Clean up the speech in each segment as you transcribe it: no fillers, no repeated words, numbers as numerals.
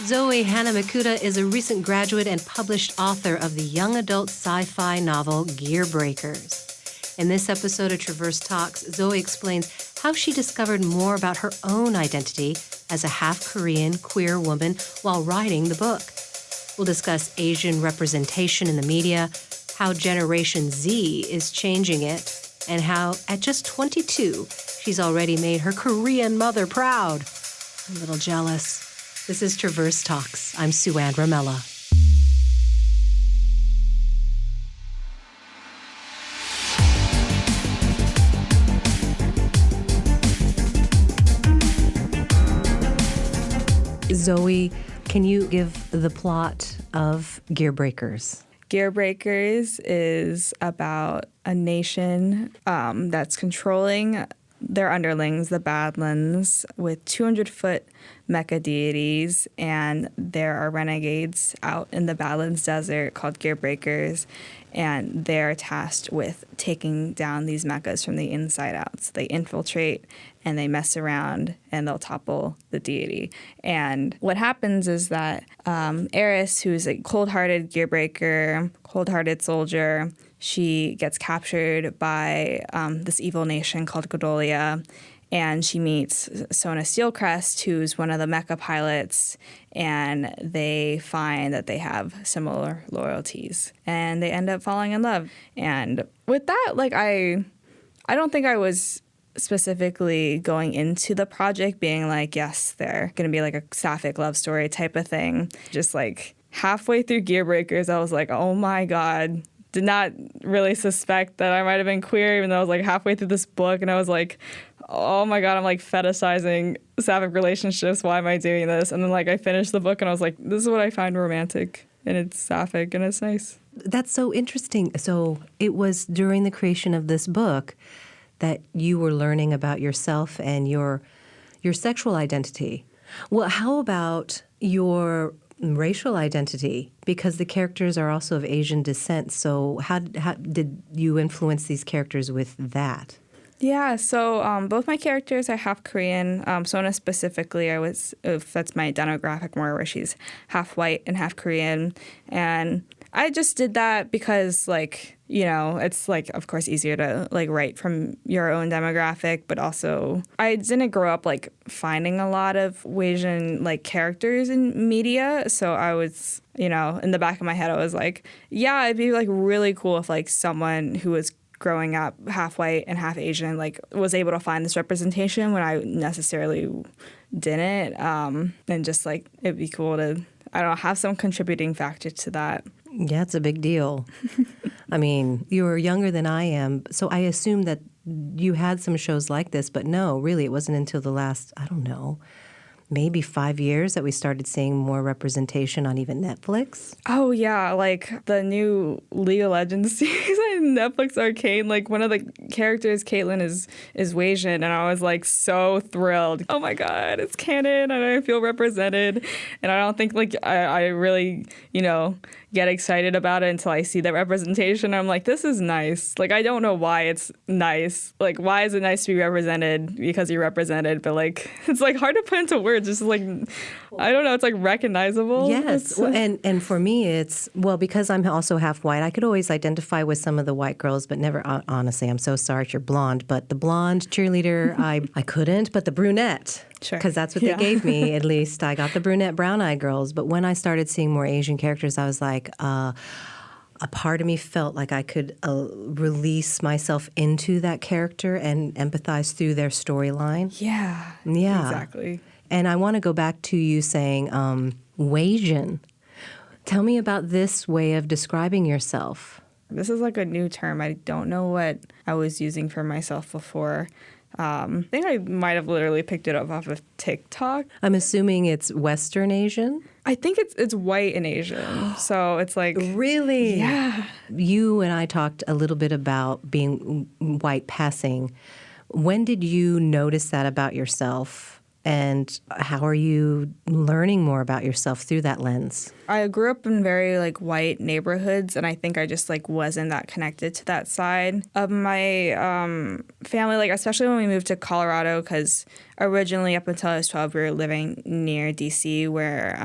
Zoe Hana Mikuta is a recent graduate and published author of the young adult sci-fi novel Gearbreakers. In this episode of Traverse Talks, Zoe explains how she discovered more about her own identity as a half-Korean queer woman while writing the book. We'll discuss Asian representation in the media, how Generation Z is changing it, and how, at just 22, she's already made her Korean mother proud. I'm a little jealous. This is Traverse Talks. I'm Sueann Ramella. Zoe, can you give the plot of Gearbreakers? Gearbreakers is about a nation that's controlling their underlings, the Badlands, with 200-foot mecha deities, and there are renegades out in the Badlands desert called Gearbreakers, and they're tasked with taking down these mechas from the inside out. So they infiltrate and they mess around and they'll topple the deity. And what happens is that Eris, who's a cold-hearted Gearbreaker, cold-hearted soldier, she gets captured by this evil nation called Godolia, and she meets Sona Steelcrest, who's one of the mecha pilots, and they find that they have similar loyalties, and they end up falling in love. And with that, I don't think I was specifically going into the project being like, yes, they're going to be like a sapphic love story type of thing. Just like halfway through Gearbreakers, I was like, oh my God. Did not really suspect that I might have been queer, even though I was like halfway through this book, and I was like, oh my God, I'm like fetishizing sapphic relationships. Why am I doing this? And then I finished the book and I was like, this is what I find romantic, and it's sapphic and it's nice. That's so interesting. So it was during the creation of this book that you were learning about yourself and your sexual identity. Well, how about your racial identity? Because the characters are also of Asian descent. So how did you influence these characters with that? Yeah, so both my characters are half Korean. Sona specifically, that's my demographic more, where she's half white and half Korean. And I just did that because, it's, of course, easier to, write from your own demographic. But also, I didn't grow up, finding a lot of Asian, characters in media. So I was, in the back of my head, I was like, yeah, it'd be, really cool if, someone who was growing up half white and half Asian, was able to find this representation when I necessarily didn't. And just, it'd be cool to, I don't know, have some contributing factor to that. Yeah, it's a big deal. I mean, you're younger than I am, so I assume that you had some shows like this, but no, really, it wasn't until the last, I don't know, maybe 5 years that we started seeing more representation on even Netflix. Oh, yeah, the new League of Legends series on Netflix Arcane, one of the characters, Caitlyn, is Asian, and I was, so thrilled. Oh, my God, it's canon, and I feel represented, and I don't think, I really, get excited about it until I see that representation. I'm like, this is nice. I don't know why it's nice. Why is it nice to be represented? Because you're represented, but it's hard to put into words. Just I don't know. It's recognizable. Yes, and for me, it's because I'm also half white. I could always identify with some of the white girls, but never. Honestly, I'm so sorry you're blonde, but the blonde cheerleader, I couldn't. But the brunette. Sure. Because that's what they gave me, at least. I got the brunette, brown-eyed girls. But when I started seeing more Asian characters, I was like, a part of me felt like I could release myself into that character and empathize through their storyline. Yeah, exactly. And I want to go back to you saying Wasian. Tell me about this way of describing yourself. This is a new term. I don't know what I was using for myself before. I think I might have literally picked it up off of TikTok. I'm assuming it's Western Asian? I think it's white and Asian. So it's Really? Yeah. You and I talked a little bit about being white passing. When did you notice that about yourself? And how are you learning more about yourself through that lens? I grew up in very white neighborhoods, and I think I just wasn't that connected to that side of my family. Especially when we moved to Colorado, because originally, up until I was 12, we were living near DC where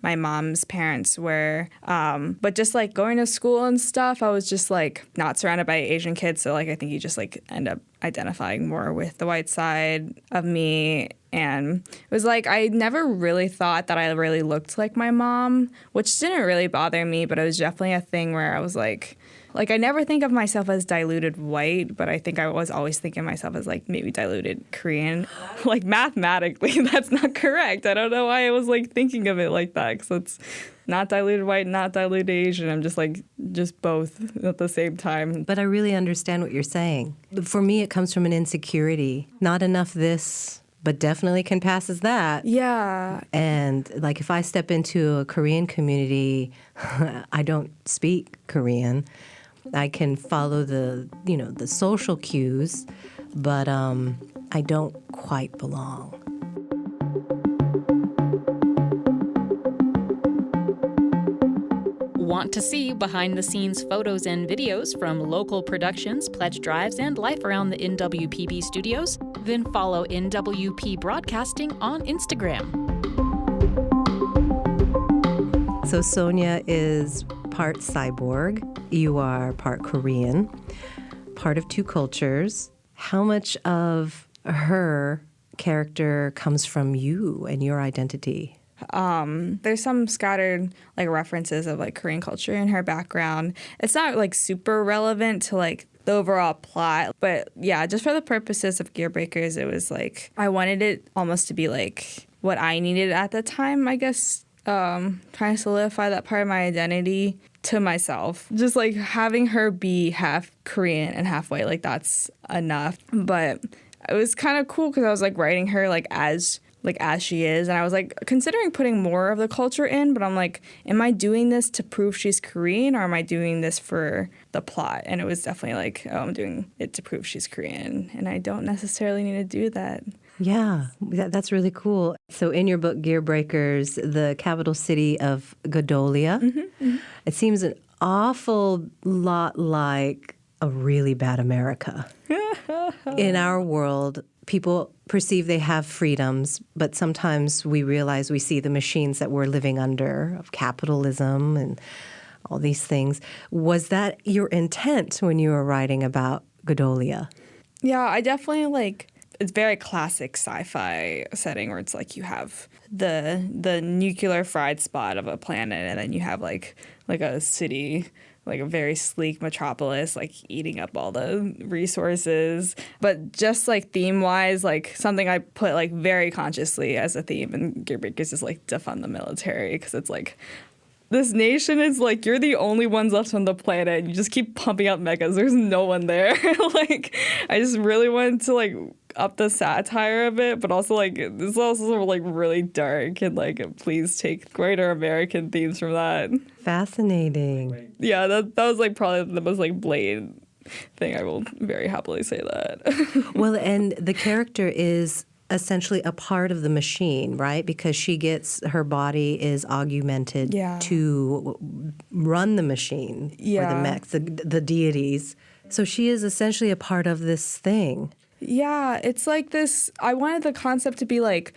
my mom's parents were. But just like going to school and stuff, I was just like not surrounded by Asian kids. So like I think you just like end up identifying more with the white side of me. And it was like I never really thought that I really looked like my mom, which didn't really bother me, but it was definitely a thing where I was like I never think of myself as diluted white, but I think I was always thinking of myself as like maybe diluted Korean. Like mathematically, that's not correct. I don't know why I was like thinking of it like that, because it's not diluted white, not diluted Asian. I'm just like, just both at the same time. But I really understand what you're saying. For me, it comes from an insecurity. Not enough this, but definitely can pass as that. Yeah. And like if I step into a Korean community, I don't speak Korean. I can follow the social cues, but I don't quite belong. Want to see behind-the-scenes photos and videos from local productions, pledge drives, and life around the NWPB studios? Then follow NWP Broadcasting on Instagram. So Sonia is part cyborg. You are part Korean, part of two cultures. How much of her character comes from you and your identity? There's some scattered like references of like Korean culture in her background. It's not like super relevant to like the overall plot, but yeah, just for the purposes of Gearbreakers, it was like I wanted it almost to be like what I needed at the time, I guess. Trying to solidify that part of my identity to myself. Just like having her be half Korean and half white, like that's enough. But it was kind of cool because I was like writing her like as she is, and I was like considering putting more of the culture in, but I'm like, am I doing this to prove she's Korean or am I doing this for the plot? And it was definitely like, oh, I'm doing it to prove she's Korean, and I don't necessarily need to do that. Yeah, that's really cool. So in your book, Gearbreakers, the capital city of Godolia, it seems an awful lot like a really bad America. In our world, people perceive they have freedoms, but sometimes we realize we see the machines that we're living under of capitalism and all these things. Was that your intent when you were writing about Godolia? Yeah, I definitely like... It's very classic sci-fi setting where it's like you have the nuclear fried spot of a planet, and then you have like a city, like a very sleek metropolis, like eating up all the resources. But just like theme-wise, like something I put like very consciously as a theme in Gearbreakers is like defund the military, because it's like this nation is like, you're the only ones left on the planet, and you just keep pumping out mechas. There's no one there. Like, I just really wanted to like up the satire a bit, but also like this is also like really dark, and like please take greater American themes from that. Fascinating. Yeah, that was like probably the most like blatant thing. I will very happily say that. Well, and the character is essentially a part of the machine, right? Because her body is augmented to run the machine or the mechs, the deities. So she is essentially a part of this thing. Yeah, it's like this. I wanted the concept to be like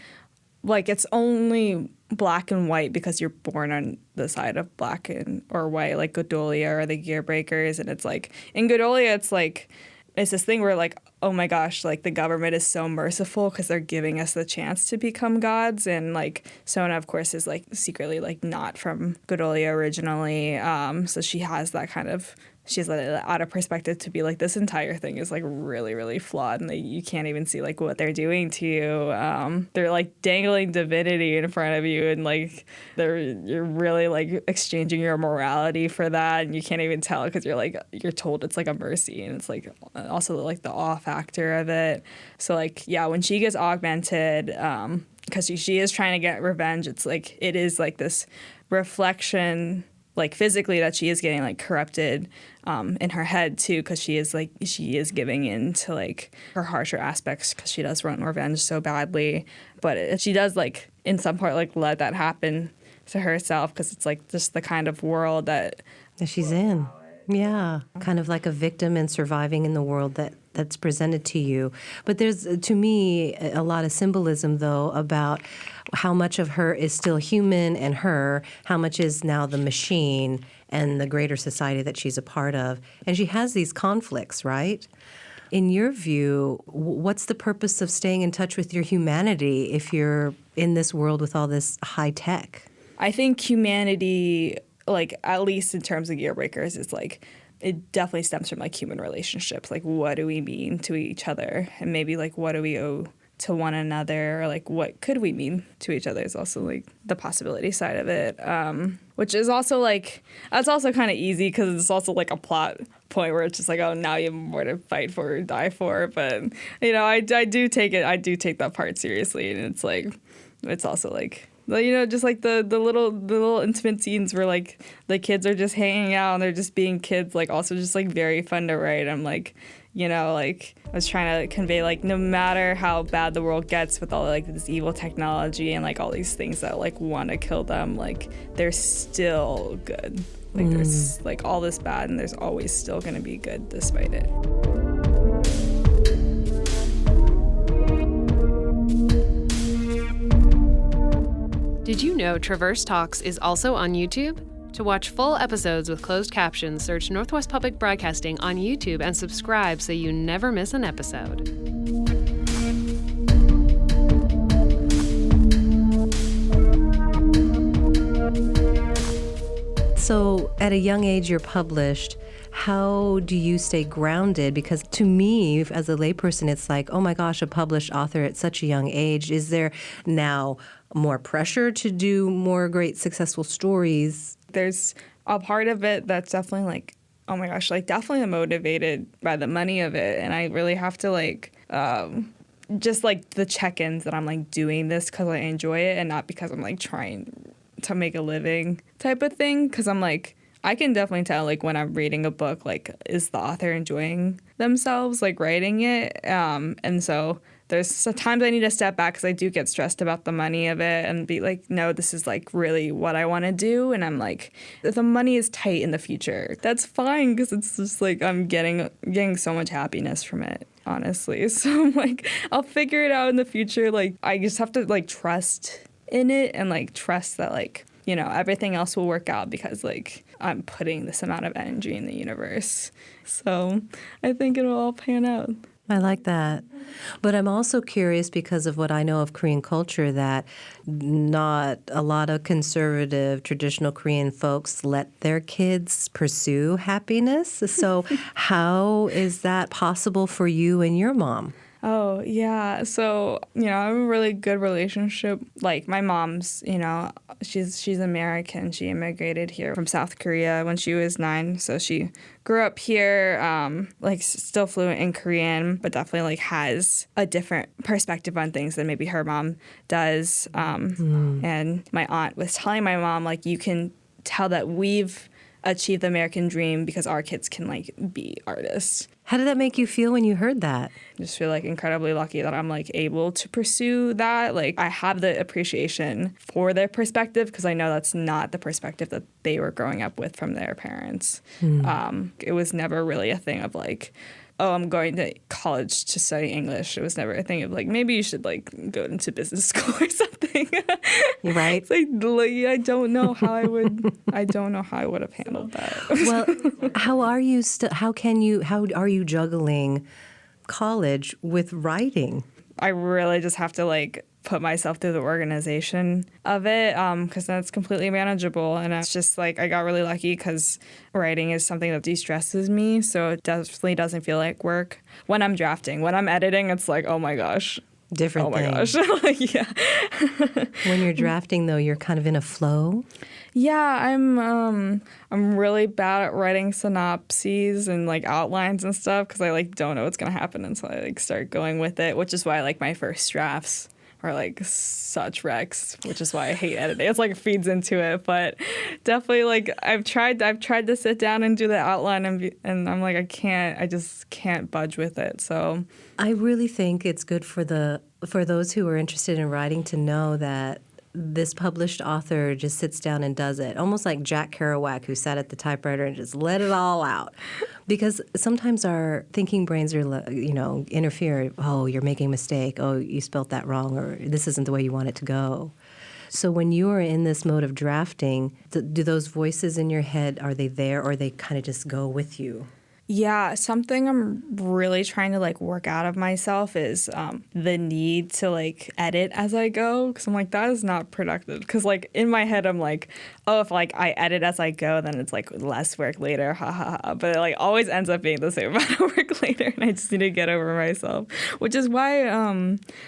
it's only black and white because you're born on the side of black or white, like Godolia or the Gearbreakers. And it's like in Godolia, it's this thing where like, oh my gosh, like the government is so merciful because they're giving us the chance to become gods. And like Sueann, of course, is like secretly like not from Godolia originally. So she has that kind of... She's out of perspective to be like, this entire thing is like really, really flawed, and you can't even see like what they're doing to you. They're like dangling divinity in front of you, and like you're really like exchanging your morality for that, and you can't even tell because you're told it's like a mercy, and it's like also like the awe factor of it. So like when she gets augmented, because she is trying to get revenge, it's like it is like this reflection, like physically, that she is getting like corrupted in her head too, because she is giving in to like her harsher aspects because she does want revenge so badly. But she does like in some part like let that happen to herself because it's like just the kind of world that she's in. Yeah, kind of like a victim and surviving in the world that's presented to you. But there's, to me, a lot of symbolism, though, about how much of her is still human and her, how much is now the machine and the greater society that she's a part of. And she has these conflicts, right? In your view, what's the purpose of staying in touch with your humanity if you're in this world with all this high tech? I think humanity, like, at least in terms of Gearbreakers, is like, it definitely stems from like human relationships. Like, what do we mean to each other? And maybe like, what do we owe to one another? Or like, what could we mean to each other is also like the possibility side of it. Which is also like, that's also kind of easy because it's also like a plot point where it's just like, oh, now you have more to fight for or die for. But, you know, I do take that part seriously. And it's like, it's also like, you know, just like the little intimate scenes where like the kids are just hanging out and they're just being kids, like also just like very fun to write. I'm like, you know, like I was trying to convey like no matter how bad the world gets with all like this evil technology and like all these things that like want to kill them, like they're still good. Like there's like all this bad and there's always still going to be good despite it. Did you know Traverse Talks is also on YouTube? To watch full episodes with closed captions, search Northwest Public Broadcasting on YouTube and subscribe so you never miss an episode. So at a young age you're published. How do you stay grounded? Because to me, as a layperson, it's like, oh my gosh, a published author at such a young age. Is there now more pressure to do more great, successful stories? There's a part of it that's definitely like, oh my gosh, like definitely motivated by the money of it. And I really have to like, just like the check-ins that I'm like doing this because I enjoy it and not because I'm like trying to make a living type of thing. Because I'm like, I can definitely tell like when I'm reading a book, like is the author enjoying themselves like writing it? And so there's sometimes I need to step back because I do get stressed about the money of it and be like, no, this is like really what I want to do. And I'm like, if the money is tight in the future, that's fine because it's just like I'm getting so much happiness from it, honestly. So I'm like, I'll figure it out in the future. Like I just have to like trust in it and like trust that like, you know, everything else will work out because like I'm putting this amount of energy in the universe. So I think it'll all pan out. I like that. But I'm also curious because of what I know of Korean culture that not a lot of conservative, traditional Korean folks let their kids pursue happiness. So how is that possible for you and your mom? Oh, yeah. So, you know, I have a really good relationship. Like, my mom's, you know, she's American. She immigrated here from South Korea when she was 9. So she grew up here, like, still fluent in Korean, but definitely, like, has a different perspective on things than maybe her mom does. And my aunt was telling my mom, like, you can tell that we've achieved the American dream because our kids can, like, be artists. How did that make you feel when you heard that? I just feel like incredibly lucky that I'm like able to pursue that. Like I have the appreciation for their perspective because I know that's not the perspective that they were growing up with from their parents. It was never really a thing of like, oh, I'm going to college to study English. It was never a thing of like, maybe you should like go into business school or something. Right. It's like I don't know how I would have handled that. Well, how are you juggling college with writing? I really just have to like put myself through the organization of it because that's completely manageable. And it's just like I got really lucky because writing is something that de-stresses me. So it definitely doesn't feel like work. When I'm drafting, when I'm editing, it's like, oh my gosh. Different thing. Oh my gosh. Like, yeah. When you're drafting, though, you're kind of in a flow? Yeah, I'm really bad at writing synopses and like outlines and stuff because I like don't know what's gonna happen until I like start going with it, which is why like my first drafts are like such wrecks, which is why I hate editing. It's like feeds into it, but definitely like I've tried to sit down and do the outline and I'm like I just can't budge with it. So I really think it's good for those who are interested in writing to know that this published author just sits down and does it, almost like Jack Kerouac, who sat at the typewriter and just let it all out. Because sometimes our thinking brains are, interfere. Oh, you're making a mistake. Oh, you spelt that wrong, or this isn't the way you want it to go. So when you are in this mode of drafting, do those voices in your head, are they there, or they kind of just go with you? Yeah, something I'm really trying to work out of myself is the need to edit as I go, because I'm that is not productive. Because in my head I'm oh, if I edit as I go, then it's less work later, ha ha ha. But it always ends up being the same amount of work later, and I just need to get over myself. Which is why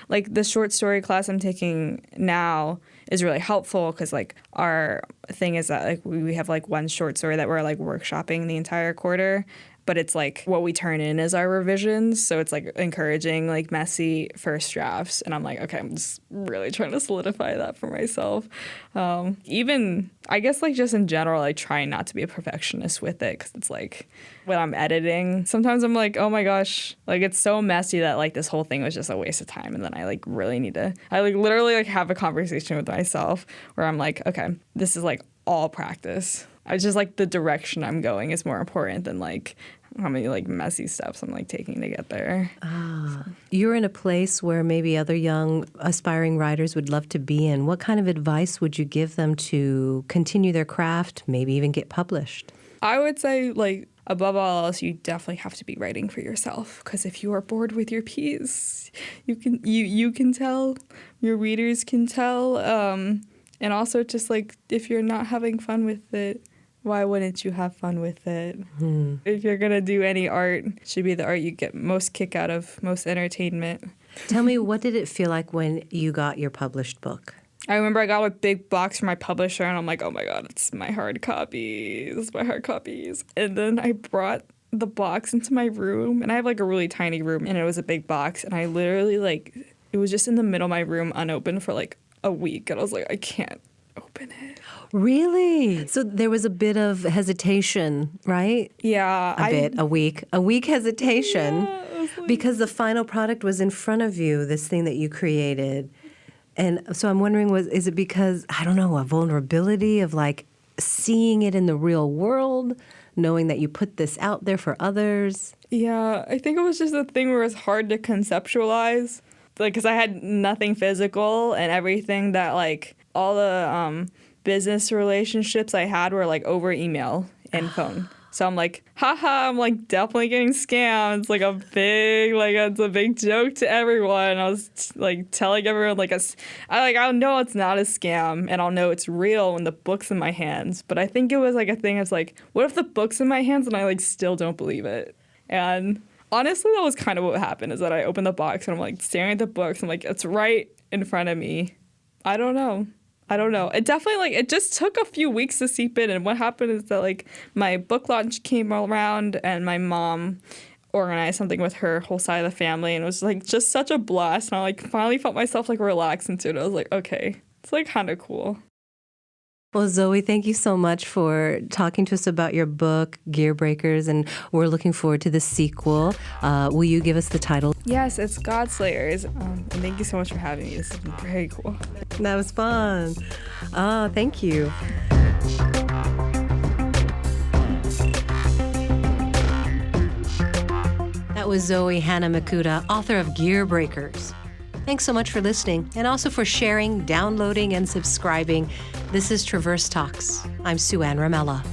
the short story class I'm taking now is really helpful, because our thing is that we have one short story that we're workshopping the entire quarter. But it's what we turn in as our revisions. So it's encouraging messy first drafts. And I'm okay, I'm just really trying to solidify that for myself. Even, I guess just in general, trying not to be a perfectionist with it. Because it's when I'm editing, sometimes I'm oh my gosh, it's so messy that this whole thing was just a waste of time. And then I really need to, I literally have a conversation with myself where I'm okay, this is all practice. I just the direction I'm going is more important than how many messy steps I'm taking to get there. So. You're in a place where maybe other young aspiring writers would love to be in. What kind of advice would you give them to continue their craft, maybe even get published? I would say above all else, you definitely have to be writing for yourself, because if you are bored with your piece, you can tell, your readers can tell, and also just if you're not having fun with it, why wouldn't you have fun with it? If you're going to do any art, it should be the art you get most kick out of, most entertainment. Tell me, what did it feel like when you got your published book? I remember I got a big box from my publisher, and I'm oh my God, it's my hard copies, my hard copies. And then I brought the box into my room, and I have a really tiny room, and it was a big box, and I literally it was just in the middle of my room unopened for a week, and I was I can't open it. Really? So there was a bit of hesitation, right? Yeah. A week hesitation. Yeah, because the final product was in front of you, this thing that you created. And so I'm wondering, is it because, I don't know, a vulnerability of seeing it in the real world, knowing that you put this out there for others? Yeah, I think it was just a thing where it's hard to conceptualize. Because I had nothing physical, and everything that all the business relationships I had were over email and phone. So I'm haha, I'm definitely getting scammed. It's a big, it's a big joke to everyone. I was telling everyone I'll know it's not a scam, and I'll know it's real when the book's in my hands. But I think it was a thing of what if the book's in my hands and I still don't believe it? And honestly, that was kind of what happened, is that I opened the box and I'm staring at the books. I'm it's right in front of me. I don't know. It definitely, it just took a few weeks to seep in. And what happened is that, my book launch came around, and my mom organized something with her whole side of the family. And it was, just such a blast. And I, finally felt myself, relax into it. I was okay, it's, kind of cool. Well, Zoe, thank you so much for talking to us about your book, Gearbreakers, and we're looking forward to the sequel. Will you give us the title? Yes, it's Godslayers. And thank you so much for having me. This has been very cool. That was fun. Thank you. That was Zoe Hana Mikuta, author of Gearbreakers. Thanks so much for listening, and also for sharing, downloading, and subscribing. This is Traverse Talks. I'm Sueann Ramella.